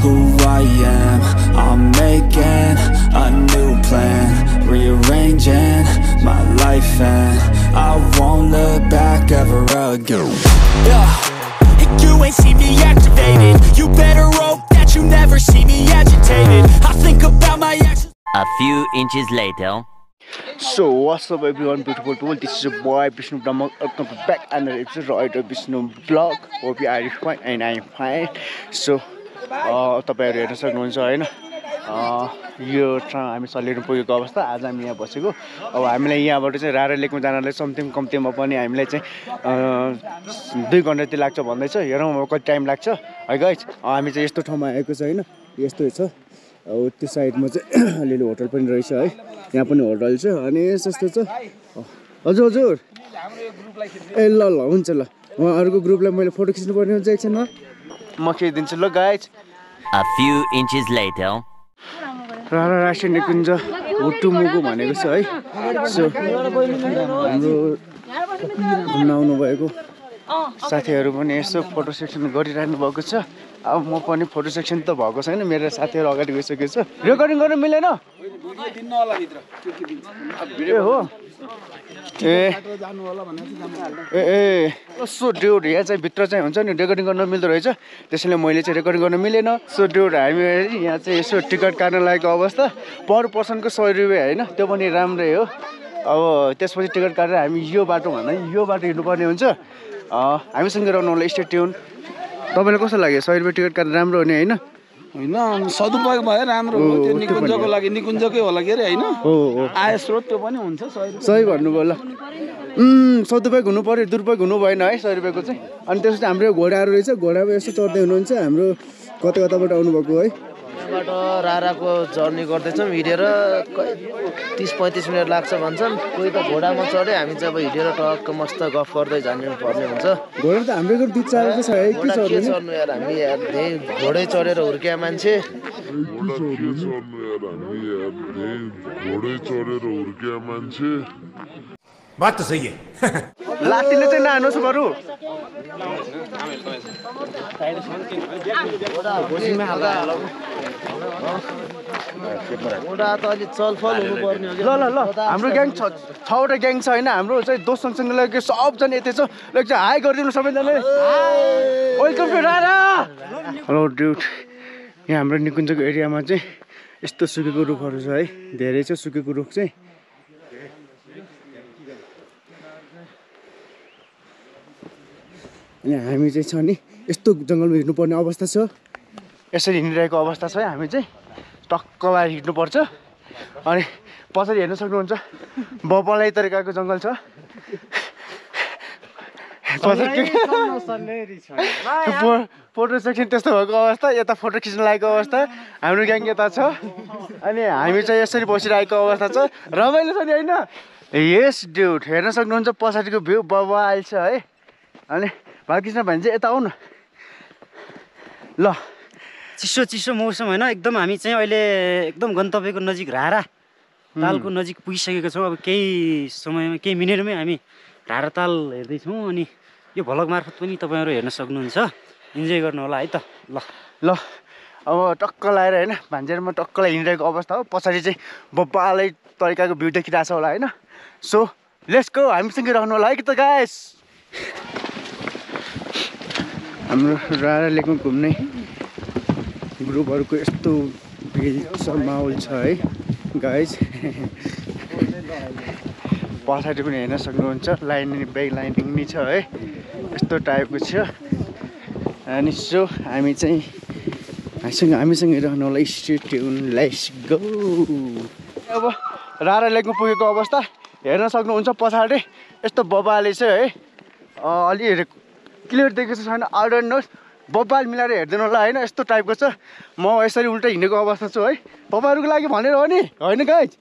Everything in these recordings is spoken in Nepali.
who I am. I'm making a new plan, rearranging my life, and I won't look back ever again. Yeah. You ain't see me activated. You better hope that you never see me agitated. I think about my actions. A few inches later. So what's up everyone, beautiful people, this is your boy Vishnu Brahma. Welcome back another episode of Vishnu vlog. Hope you are fine and I am fine. So तपाईहरु हेर्न सक्नुहुन्छ हैन, यो हामी सलिएर पुगेको अवस्था। आज हामी यहाँ बसेको। अब हामीलाई यहाँबाट चाहिँ रारा लेकमा जानलाई समथिङ कम्तीमा पनि हामीलाई चाहिँ 2 घण्टा जति लाग्छ भन्दैछ। हेरौँ अब कति टाइम लाग्छ है गाइस। हामी चाहिँ यस्तो ठाउँमा आएको छ हैन, यस्तो छ। अब त्यो साइडमा चाहिँ अलिअलि होटल पनि रहेछ है, यहाँ पनि होटल छ अनि यस्तो छ। हजुर हजुर, ए ल ल हुन्छ ल। उहाँहरुको ग्रुपलाई मैले फोटो खिच्नु पर्ने हुन्छ एकछिनमा, म खिचिदिन्छु ल guys. A few inches later. रारा राष्ट्रिय निकुञ्ज हुटुमुगु भनेको छ है। सो हाम्रो घुम्न आउनु भएको साथीहरु पनि यसो फोटो सेक्सन गरिरहनु भएको छ। अब म पनि फोटो सेक्सन त भएको छैन, मेरो साथीहरु अगाडि गइसकेको छ। रेकर्डिङ गर्न मिलेन भिडियो दिन्न होला भित्र, के दिन्छ भिडियो हो। ए सो ड्युड, यहाँ चाहिँ भित्र चाहिँ हुन्छ नि रेकर्डिङ गर्न मिल्दो रहेछ, त्यसैले मैले चाहिँ रेकर्डिङ गर्न मिलेन। सो ड्युड, हामी यहाँ चाहिँ यसो टिकट काट्न लागेको अवस्था। पर पर्सनको 100 रुपैयाँ हैन, त्यो पनि राम्रै हो। अब त्यसपछि टिकट काटेर हामी यो बाटो भन्दा यो बाटो हिँड्नुपर्ने हुन्छ। हामीसँग रहनु होला, स्टे ट्युन। तपाईलाई कस्तो लाग्यो? 100 रुपैयाँ टिकट काटेर राम्रो हो नि हैन? हैन, सदुपयोग भयो, राम्रो हो। त्यो निकुञ्जको लागि निकुञ्जकै होला के रे हैन? हो हो, आय स्रोत त्यो पनि हुन्छ। 100 रुपैयाँ सही भन्नुभयो ल। सदुपयोग हुनु पर्यो, दुरुपयोग हुनु भएन है 100 रुपैयाँको चाहिँ। अनि त्यसपछि हाम्रो घोडाहरू रहेछ, घोडामा यसो चढ्दै हुनुहुन्छ। हाम्रो कता कताबाट आउनुभएको है। यहाँबाट राराको जर्नी गर्दैछौँ हिँडेर। 30-35 मिनट लाग्छ भन्छन्। कोही त घोडामा चढ्यो, हामी चाहिँ अब हिँडेर टक्क मस्त गफ गर्दै जानु पर्ने हुन्छ। घोडा त हाम्रो दुध चालेको छ है, के चढ्नु यार, हामी घोडै चढेर हुर्किया मान्छे। बात त सही है। लाटीले चाहिँ नहानुस् बरु। घोडा त अलि चलफल हुनुपर्ने हो। ल ल ल, हाम्रो ग्याङ 6वटा ग्याङ छ हैन। हाम्रो चाहिँ दोस्त सँगसँगै लगेको सबजना यतै छ। ल चाहिँ हाई गरिदिनु सबैजनाले। वेलकम टु रारा। हेलो ड्युड, यहाँ हाम्रो निकुञ्जको एरियामा चाहिँ यस्तो सुकेको रुखहरू छ है, धेरै छ सुकेको रुख चाहिँ। यहाँ हामी चाहिँ छ नि यस्तो जङ्गलमा हिँड्नुपर्ने अवस्था छ। यसरी हिँडिरहेको अवस्था छ है। हामी चाहिँ टक्क भएर हिँड्नुपर्छ। अनि पछाडि हेर्न सक्नुहुन्छ बबलाई तरिकाको जङ्गल छ। फोटो सेक्सन त्यस्तो भएको अवस्था, यता फोटो खिच्न लागेको अवस्था। हाम्रो ग्याङ यता छ अनि हामी चाहिँ यसरी बसिरहेको अवस्था छ। रमाइलो छ नि होइन? यस ड्युड, हेर्न सक्नुहुन्छ पछाडिको भ्यू बबाल छ है। अनि बालकृष्ण भाइ चाहिँ यता आउनु ल। चिसो चिसो मौसम होइन एकदम। हामी चाहिँ अहिले एकदम गन्तव्यको नजिक रारा तालको नजिक पुगिसकेको छौँ। अब केही समयमा, केही मिनटमै हामी रारा ताल हेर्दैछौँ। अनि यो भ्लग मार्फत पनि तपाईँहरू हेर्न सक्नुहुन्छ। इन्जोय गर्नु होला है त। ल ल, अब टक्क लाएर होइन भान्जेरमा टक्कलाई हिँडिरहेको अवस्था हो। पछाडि चाहिँ बब्बालै तरिकाको भ्यू देखिरहेको छ होला होइन। सो लेट्स गो, हामीसँगै रहनु होला है कि त गाइस। हाम्रो रारा लेकमा घुम्ने ग्रुपहरूको यस्तो भिड छ, माहौल छ है गाइस। पछाडि पनि हेर्न सक्नुहुन्छ लाइन ब्याक लाइनिङ नि छ है, यस्तो टाइपको छ। अनि सो हामी चाहिँ हामीसँगै रहनु होला, स्टे ट्युन, लेट्स गो। अब रारा लेकमा पुगेको अवस्था हेर्न सक्नुहुन्छ पछाडि यस्तो बबाले छ है। अलि क्लियर देखेको छैन, आई डोन्ट नो। बब्बाल मिलाएर हेर्दैन होला होइन, यस्तो टाइपको छ। म यसरी उल्टा हिँडेको अवस्था छु है, तपाईँहरूको लागि भनेर हो नि होइन guys.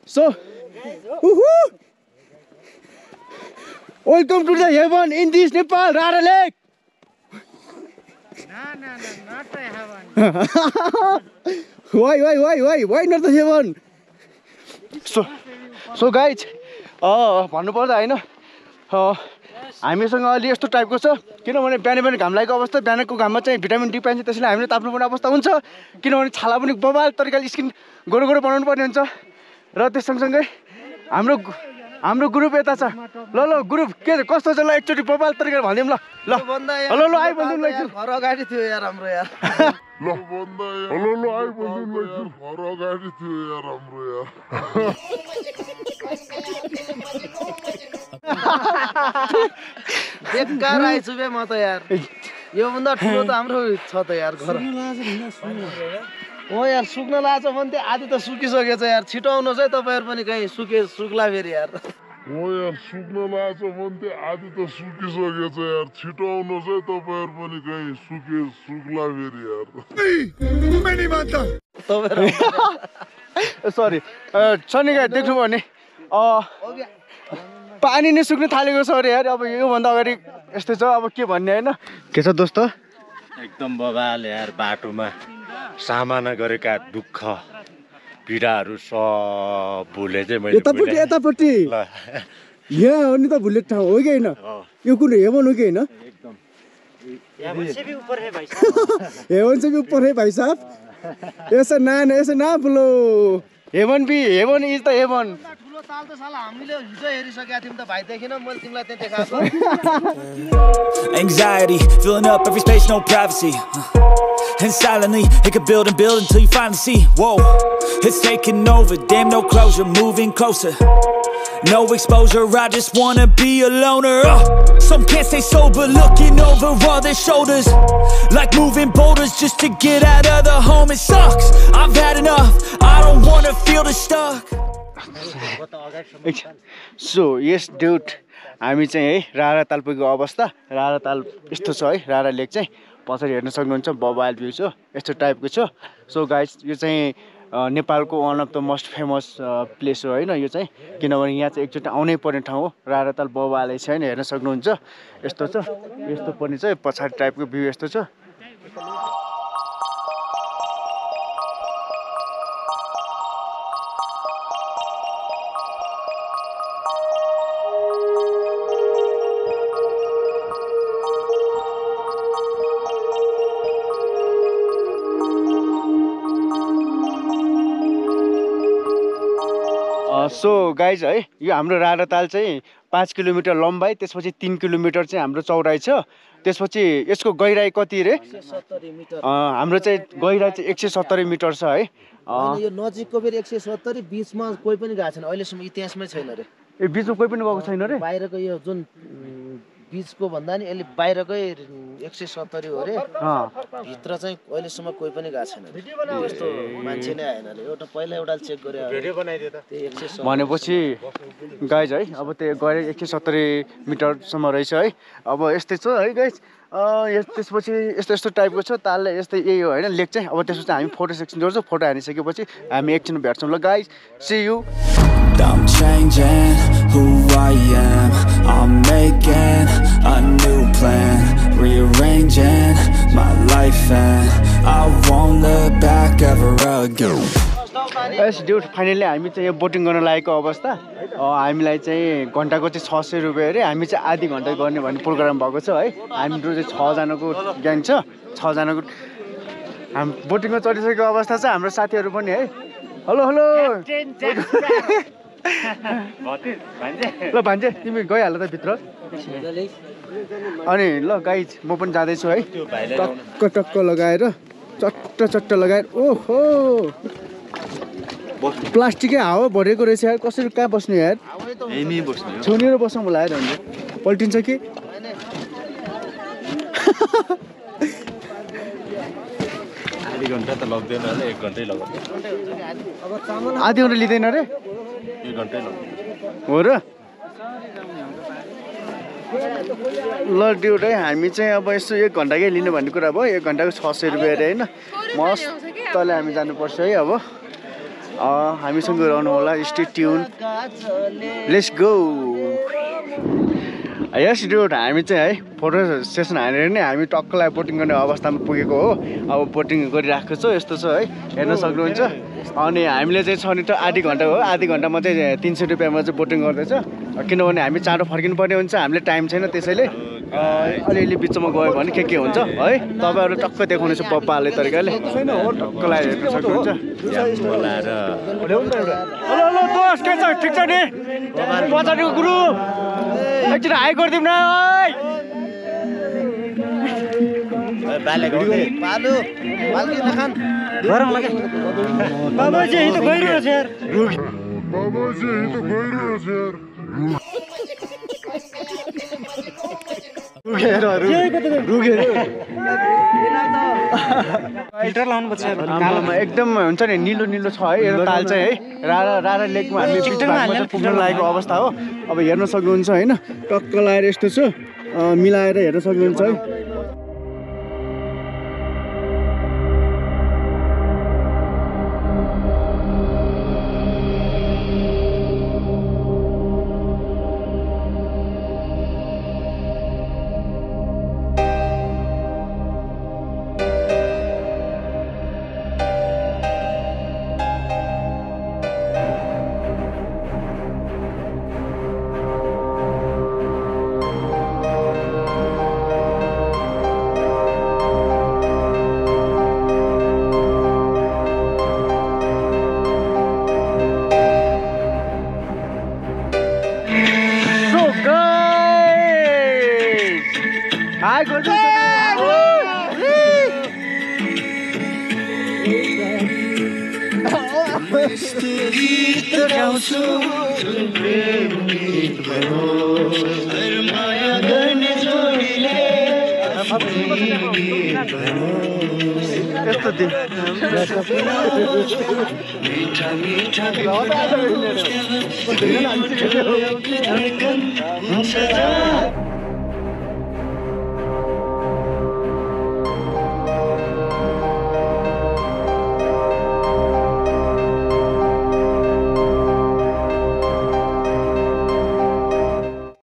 So welcome to the heaven in this Nepal Rara lake. Why not the heaven? So guys, भन्नुपर्दा होइन हामीसँग अलि यस्तो टाइपको छ किनभने बिहान बिहान घाम लागेको अवस्था बिहानको घाममा चाहिँ भिटामिन डी पाइन्छ त्यसैले हामीले ताप्नुपर्ने अवस्था हुन्छ किनभने छाला पनि बबाल तरिकाले स्किन गोरो गोरो बनाउनु पर्ने हुन्छ र त्यस सँगसँगै हाम्रो ग्रुप यता छ ल ग्रुप के कस्तो छ ल एकचोटि बबाल तरिकाले भनिदिउँ ल हेलो आइबन्दिउँ ल घर अगाडि थियो यार हाम्रो यार घर अगाडि थियो यार हाम्रो यार बेकार आइछु बे म त यार योभन्दा ठुलो त हाम्रो छ त यार घर हो यार सुक्न लाग्छ भने त्यो आधी त सुकिसकेछ यार छिटो आउनुहोस् है तपाईँहरू पनि कहीँ सुक्ला फेरि यार हो यार सुक्न लाग्छ भने त्यो आधी त सुकिसकेछ यार छिटो आउनुहोस् है तपाईँहरू पनि कहीँ सुक्ला फेरि यार सरी शनिका देख्नुभयो भने पानी नै सुक्न थालेको छ अरे यार अब योभन्दा अगाडि यस्तै छ अब के भन्ने होइन के छ दोस्त एकदम बबाल यार बाटोमा सामना गरेका दुःख पीडाहरू सब भुले चाहिँ मैले यतापट्टि यहाँ हो नि त भुले ठाउँ हो कि होइन यो कुन हेवन हो कि होइन हेवन से भी ऊपर है भाइ साहब ऐसा ना बोलो हेवन इज द हेवन ठुलो ताल त साला हामीले हिजो हेरिसकेका थियौँ त भाइ देखिन मैले तिमीलाई त्यहाँ देखाएको Anxiety, filling up every space, no privacy. And silently, it could build and build until you finally see. Whoa, it's taking over, damn no closure, moving closer. No exposure, I just wanna be a loner. Some can't stay sober, looking over all their shoulders. Like moving boulders just to get out of the home, it sucks. I've had enough, I don't wanna feel the stuck. So yes dude, हामी चाहिँ है रारा ताल पुगेको अवस्था रारा ताल यस्तो छ है रारा लेक चाहिँ पछाडि हेर्न सक्नुहुन्छ बबाल भ्यू छ यस्तो टाइपको छ सो गाइज यो चाहिँ नेपालको one of the most famous place हो होइन यो चाहिँ किनभने यहाँ चाहिँ एकचोटि आउनै पर्ने ठाउँ हो रारा ताल बबालै छ होइन हेर्न सक्नुहुन्छ यस्तो छ यस्तो पनि छ पछाडि टाइपको भ्यू यस्तो छ सो गाइज है यो हाम्रो रारा ताल चाहिँ 5 किलोमिटर लम्बाइ त्यसपछि 3 किलोमिटर चाहिँ हाम्रो चौडाइ छ त्यसपछि यसको गहिराई कति रे हाम्रो चाहिँ गहिराई चाहिँ 170 मिटर छ है यो नजिकको फेरि 170 बीचमा कोही पनि गएको छैन अहिलेसम्म इतिहासमै छैन रे ए बीचमा कोही पनि गएको छैन रे बाहिरको यो जुन बीचको भन्दा नि यसले बाहिरकै 170 हो रे भित्र चाहिँ अहिलेसम्म कोही पनि गएको छैन त्यस्तो मान्छे नै आएन रे एउटा पहिला एउटा चेक गरे भिडियो बनाइदिए त भनेपछि गाइज है अब त्यो गएर 170 मिटरसम्म रहेछ है अब यस्तै छ है गाइज त्यसपछि यस्तो टाइपको छ तालले यस्तै यही हो होइन लेक चाहिँ अब त्यसपछि हामी फोटो सेक्सन गर्छौँ फोटो हानिसकेपछि हामी एकछिन भेट्छौँ ल guys see you I'm changing who I am. I'm making a new plan, rearranging my life and I won't look back ever again. Yes dude finally हामी चाहिँ यो बोटिङ गर्न लागेको अवस्था हामीलाई चाहिँ घन्टाको चाहिँ 600 रुपियाँ अरे हामी चाहिँ आधी घन्टा गर्ने भन्ने प्रोग्राम भएको छ है हाम्रो चाहिँ 6 जनाको ग्याङ छ 6 जनाको हामी बोटिङमा चढिसकेको अवस्था छ हाम्रो साथीहरू पनि है हेलो ल भान्जे तिमी गइहाल त भित्र अनि ल गाइज म पनि जाँदैछु है टक्क लगाएर चट्ट लगाएर ओहो प्लास्टिकै हावा भरेको रहेछ यार कसरी कहाँ बस्ने यार छेउनेर बस्नु होला यार भने पल्टिन्छ कि आधी घन्टा त लाग्दैन होला 1 घन्टै लाग्छ आधी घन्टा लिँदैन रे 1 घन्टै लाग्छ हो र ल ड्युट है हामी चाहिँ अब यसो 1 घन्टाकै लिने भन्ने कुरा भयो 1 घन्टाको 600 रुपियाँ अरे होइन मस्तले हामी जानुपर्छ है अब हामीसँग रहनु होला stay tune let's go yes dude हामी चाहिँ है फोटो सेसन हानेर नै हामी टक्कलाई बोटिङ गर्ने अवस्थामा पुगेको हो। अब बोटिङ गरिराखेको छ यस्तो छ है हेर्न सक्नुहुन्छ। अनि हामीले चाहिँ छ नि त आधी घन्टा हो, आधी घन्टामा चाहिँ 300 रुपियाँमा चाहिँ बोटिङ गर्दैछ। किनभने हामी चाँडो फर्किनुपर्ने हुन्छ, हामीले टाइम छैन, त्यसैले अलिअलि बिचमा गयो भने के हुन्छ है तपाईँहरू टक्क देखाउनेछु पप्पाले तरिकाले टक्कलाई हेर्न सक्नुहुन्छ। हेलो दोस्त के छ, ठिक छ नि? पछाडिको गुरु एकचोटि हाई गरिदिउँ न एकदम हुन्छ नि निलो निलो छ है यो ताल चाहिँ है। रारा लेकमा हामी पुग्न लागेको अवस्था हो। अब हेर्न सक्नुहुन्छ होइन टक्क लाएर यस्तो छ मिलाएर हेर्न सक्नुहुन्छ है।